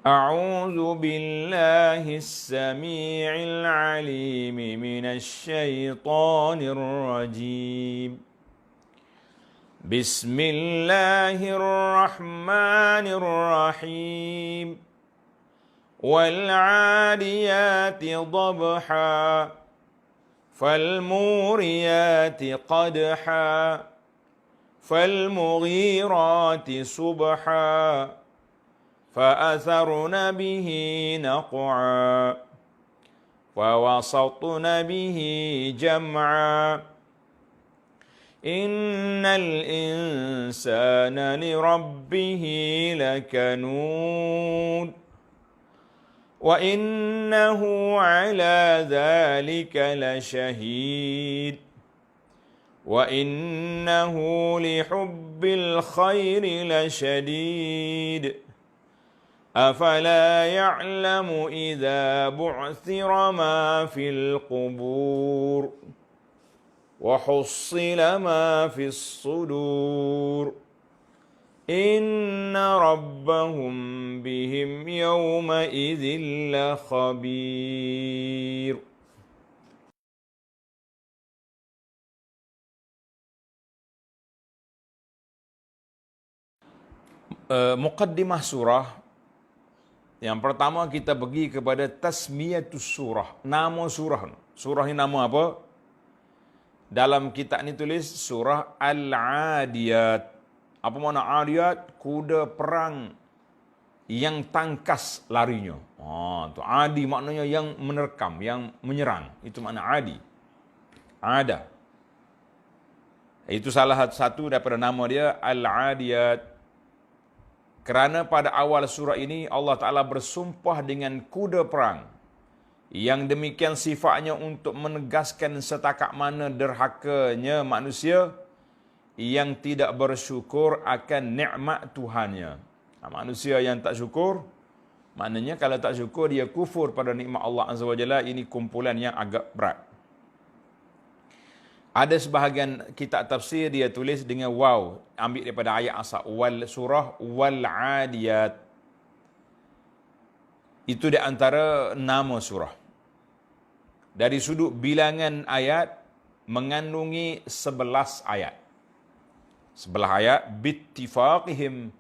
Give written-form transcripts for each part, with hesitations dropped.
أعوذ بالله السميع العليم من الشيطان الرجيم بسم الله الرحمن الرحيم والعاديات ضبحا فالموريات قدحا فالمغيرات صبحا فأثرن به نقعا فوسطن به جمعا إن الإنسان لربه لكنود وإنه على ذلك لشهيد وإنه لحب الخير لشديد أفلا يعلم إذا بعثر ما في القبور وحصل ما في الصدور إن ربهم بهم يومئذ لخبير. Muqaddimah surah. Yang pertama kita pergi kepada tasmiyatus surah, nama surah. Surah ini nama apa? Dalam kitab ni tulis surah Al-Adiyat. Apa makna Adiyat? Kuda perang yang tangkas larinya. Tu adi maknanya yang menerkam, yang menyerang. Itu makna adi. Ada. Itu salah satu daripada nama dia Al-Adiyat. Kerana pada awal surah ini Allah Ta'ala bersumpah dengan kuda perang yang demikian sifatnya untuk menegaskan setakat mana derhakanya manusia yang tidak bersyukur akan nikmat Tuhannya. Manusia yang tak syukur, maknanya kalau tak syukur dia kufur pada nikmat Allah Azza wa Jalla. Ini kumpulan yang agak berat. Ada sebahagian kitab tafsir dia tulis dengan waw, ambil daripada ayat asal wal surah wal adiyat. Itu di antara nama surah. Dari sudut bilangan ayat mengandungi 11 ayat. 11 ayat bittifaqihim,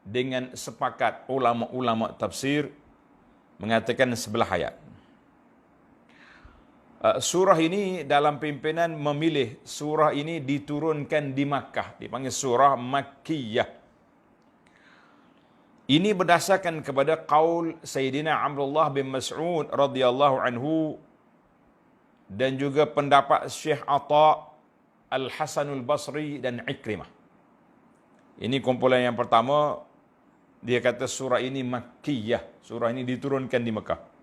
dengan sepakat ulama-ulama tafsir mengatakan 11 ayat. Surah ini dalam pimpinan memilih surah ini diturunkan di Makkah, dipanggil surah Makkiyah. Ini berdasarkan kepada qaul Sayyidina Abdullah bin Mas'ud radhiyallahu anhu dan juga pendapat Syekh Atha, Al-Hasanul Basri dan Ikrimah. Ini kumpulan yang pertama, dia kata surah ini Makkiyah, surah ini diturunkan di Mekah.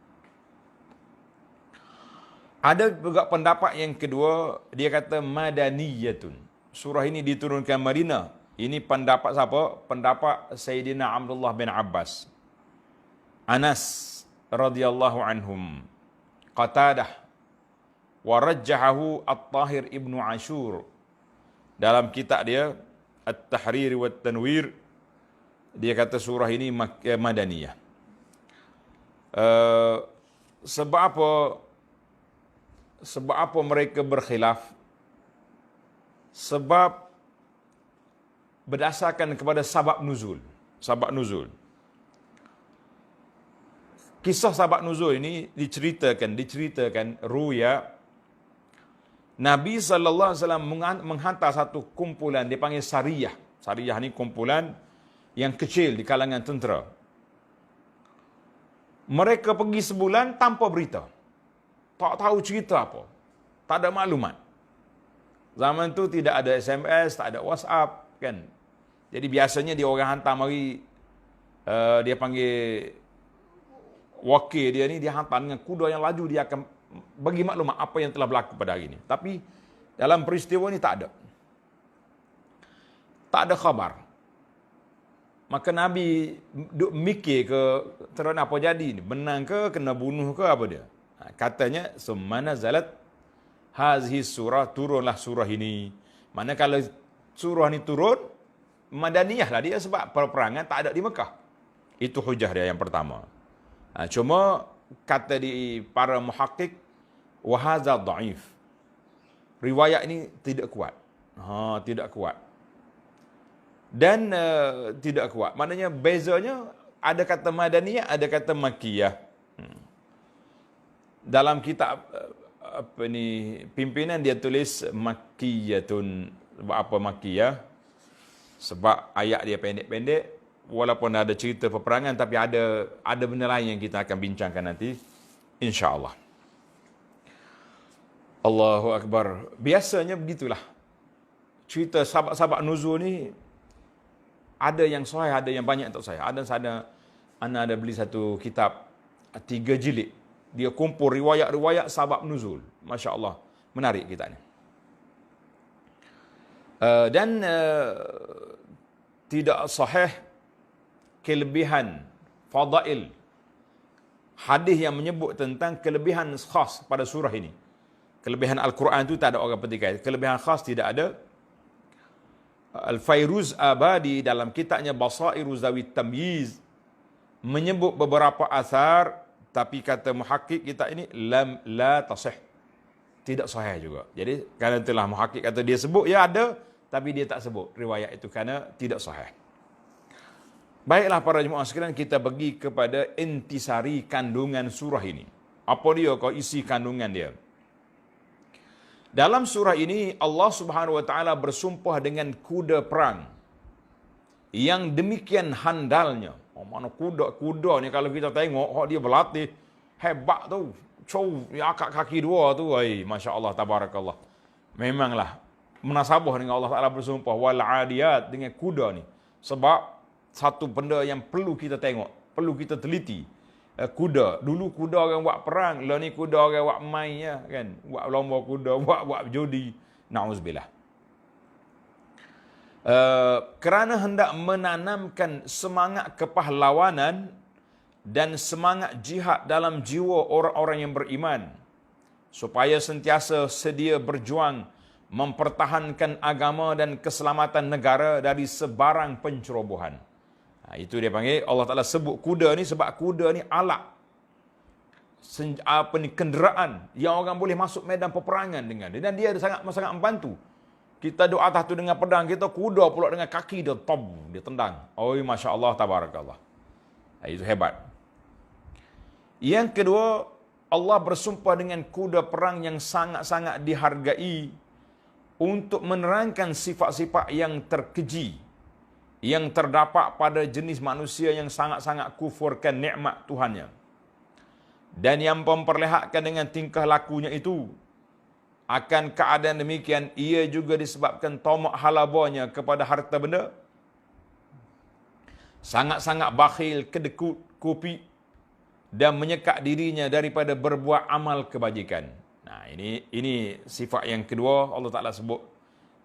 Ada juga pendapat yang kedua, dia kata Madaniyatun. Surah ini diturunkan Madinah. Ini pendapat siapa? Pendapat Sayyidina Abdullah bin Abbas, Anas radhiyallahu anhum, Qatadah, wa rajjahahu At-Tahir Ibnu Ashur dalam kitab dia At-Tahrir wa Tanwir. Dia kata surah ini Madaniyah. Sebab apa mereka berkhilaf? Sebab berdasarkan kepada sabab nuzul. Sabab nuzul. Kisah sabab nuzul ini diceritakan ruya Nabi sallallahu alaihi wasallam menghantar satu kumpulan dipanggil Sariyah. Sariyah ni kumpulan yang kecil di kalangan tentera. Mereka pergi sebulan tanpa berita. Tak tahu cerita apa. Tak ada maklumat. Zaman tu tidak ada SMS, tak ada WhatsApp, kan. Jadi biasanya dia orang hantar mari, dia panggil wakil dia ni, dia hantar dengan kuda yang laju, dia akan bagi maklumat apa yang telah berlaku pada hari ini. Tapi dalam peristiwa ni tak ada. Tak ada khabar. Maka Nabi duk mikir ke terus apa jadi ni? Menang ke, kena bunuh ke apa dia? Katanya summa nazalat hazihi surah, turunlah surah ini. Mana kalau surah ni turun Madaniyah lah dia, sebab perperangan tak ada di Mekah. Itu hujah dia yang pertama. Cuma kata di para muhakkik, wahadha dhaif. Riwayat ini tidak kuat. Tidak kuat. Dan tidak kuat. Maknanya bezanya ada kata madaniyah, ada kata makkiyah. Dalam kitab pimpinan dia tulis makkiyatun. Sebab apa makkiyah? Sebab ayat dia pendek-pendek, walaupun ada cerita peperangan, tapi ada benda lain yang kita akan bincangkan nanti, insya-Allah. Allahu Akbar. Biasanya begitulah. Cerita sahabat-sahabat nuzul ni ada yang sahih, ada yang banyak tak sahih. Ana ada beli satu kitab 3 jilid. Dia kumpul riwayat-riwayat sahabat nuzul. Masya-Allah. Menarik kitab ni. Dan tidak sahih kelebihan fadail hadis yang menyebut tentang kelebihan khas pada surah ini. Kelebihan Al-Quran itu tak ada orang petikai. Kelebihan khas tidak ada. Al-Fairuz Abadi dalam kitabnya Basairu Zawit Tamyiz menyebut beberapa asar, tapi kata muhakkik kita ini la tasih. Tidak sahih juga. Jadi kerana itulah muhakkik kata dia sebut, ya ada, tapi dia tak sebut riwayat itu kerana tidak sahih. Baiklah para jemaah sekalian, kita pergi kepada intisari kandungan surah ini. Apa dia kau isi kandungan dia? Dalam surah ini Allah Subhanahu wa taala bersumpah dengan kuda perang yang demikian handalnya. Mana kuda ni kalau kita tengok dia berlatih hebat tu. Akak kaki dua tu, masya-Allah tabarakallah. Memanglah munasabah dengan Allah Taala bersumpah wal adiyat dengan kuda ni. Sebab satu benda yang perlu kita tengok, perlu kita teliti. Kuda. Dulu kuda orang buat perang, lah ni kuda orang buat main ya, kan. Buat lomba kuda, buat judi. Nauzubillah. Kerana hendak menanamkan semangat kepahlawanan dan semangat jihad dalam jiwa orang-orang yang beriman, supaya sentiasa sedia berjuang mempertahankan agama dan keselamatan negara dari sebarang pencerobohan. Itu dia panggil, Allah Ta'ala sebut kuda ni sebab kuda ni alat, kenderaan yang orang boleh masuk medan peperangan dengan dia, dan dia sangat membantu. Kita doa atas tu dengan pedang, kita kuda pula dengan kaki dia, dia tendang. Masya Allah tabarakallah. Itu hebat. Yang kedua, Allah bersumpah dengan kuda perang yang sangat-sangat dihargai untuk menerangkan sifat-sifat yang terkeji yang terdapat pada jenis manusia yang sangat-sangat kufurkan nikmat Tuhannya. Dan yang memperlihatkan dengan tingkah lakunya itu, akan keadaan demikian, ia juga disebabkan tamak halabanya kepada harta benda, sangat-sangat bakhil, kedekut, kopi, dan menyekat dirinya daripada berbuat amal kebajikan. Nah, ini sifat yang kedua Allah Ta'ala sebut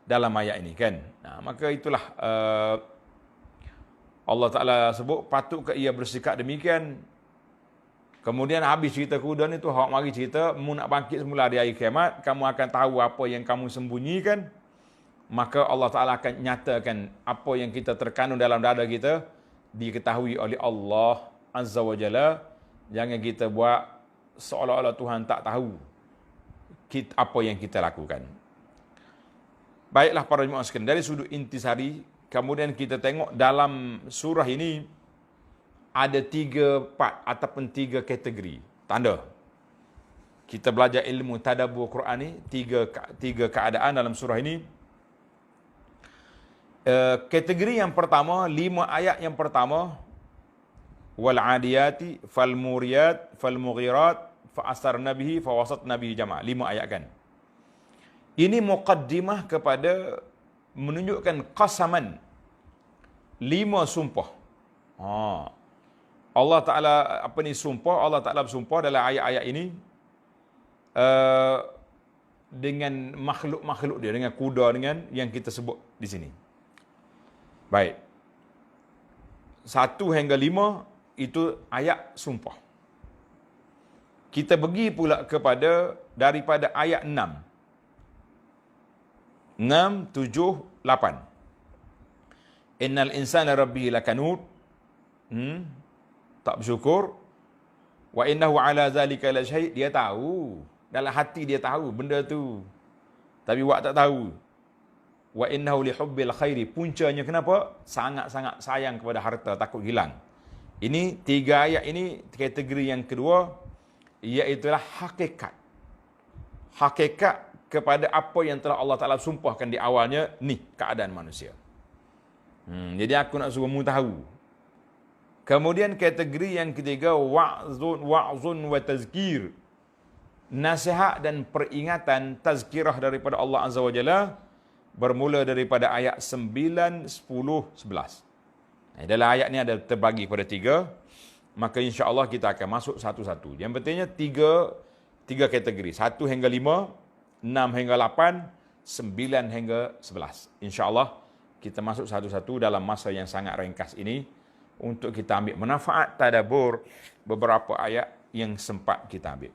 dalam ayat ini, kan. Nah, maka itulah Allah Ta'ala sebut, patutkah ia bersikap demikian? Kemudian habis cerita kuda ni tu, awak mari cerita, mu nak bangkit semula di hari kiamat, kamu akan tahu apa yang kamu sembunyikan. Maka Allah Ta'ala akan nyatakan apa yang kita terkandung dalam dada kita, diketahui oleh Allah Azza wa Jalla. Jangan kita buat seolah-olah Tuhan tak tahu apa yang kita lakukan. Baiklah para jemaah sekalian, dari sudut intisari, kemudian kita tengok dalam surah ini ada 3 part ataupun 3 kategori tanda. Kita belajar ilmu tadabbur Quran ni, tiga keadaan dalam surah ini. Kategori yang pertama, 5 ayat yang pertama, wal adiyati fal muriyat fal mughirat fa asarna bihi fa wasatna bihi jama'. 5 ayat kan. Ini muqaddimah kepada menunjukkan qasaman, 5 sumpah. Allah Ta'ala sumpah, Allah Ta'ala bersumpah dalam ayat-ayat ini dengan makhluk-makhluk dia, dengan kuda, dengan yang kita sebut di sini. Baik. 1 hingga 5 itu ayat sumpah. Kita pergi pula kepada daripada ayat 6, 7, 8. Innal insana rabbihi lakanud. tak bersyukur. Wa innahu ala zalika la syahid, dia tahu. Dalam hati dia tahu benda tu. Tapi awak tak tahu. Wa innahu li hubbil khairi, puncanya kenapa? Sangat-sangat sayang kepada harta, takut hilang. Ini 3 ayat ini kategori yang kedua, iaitulah hakikat. Hakikat kepada apa yang telah Allah Ta'ala sumpahkan di awalnya, ni keadaan manusia. Jadi aku nak suruh mu tahu. Kemudian kategori yang ketiga, wa'zun wa tazkir. Nasihat dan peringatan, tazkirah daripada Allah Azza wa Jalla, bermula daripada ayat 9, 10, 11. Dalam ayat ni ada terbagi pada 3. Maka insya-Allah kita akan masuk satu-satu. Yang pentingnya 3 kategori. 1 hingga 5, 6 hingga 8, 9 hingga 11. InsyaAllah kita masuk satu-satu dalam masa yang sangat ringkas ini untuk kita ambil manfaat tadabbur beberapa ayat yang sempat kita ambil.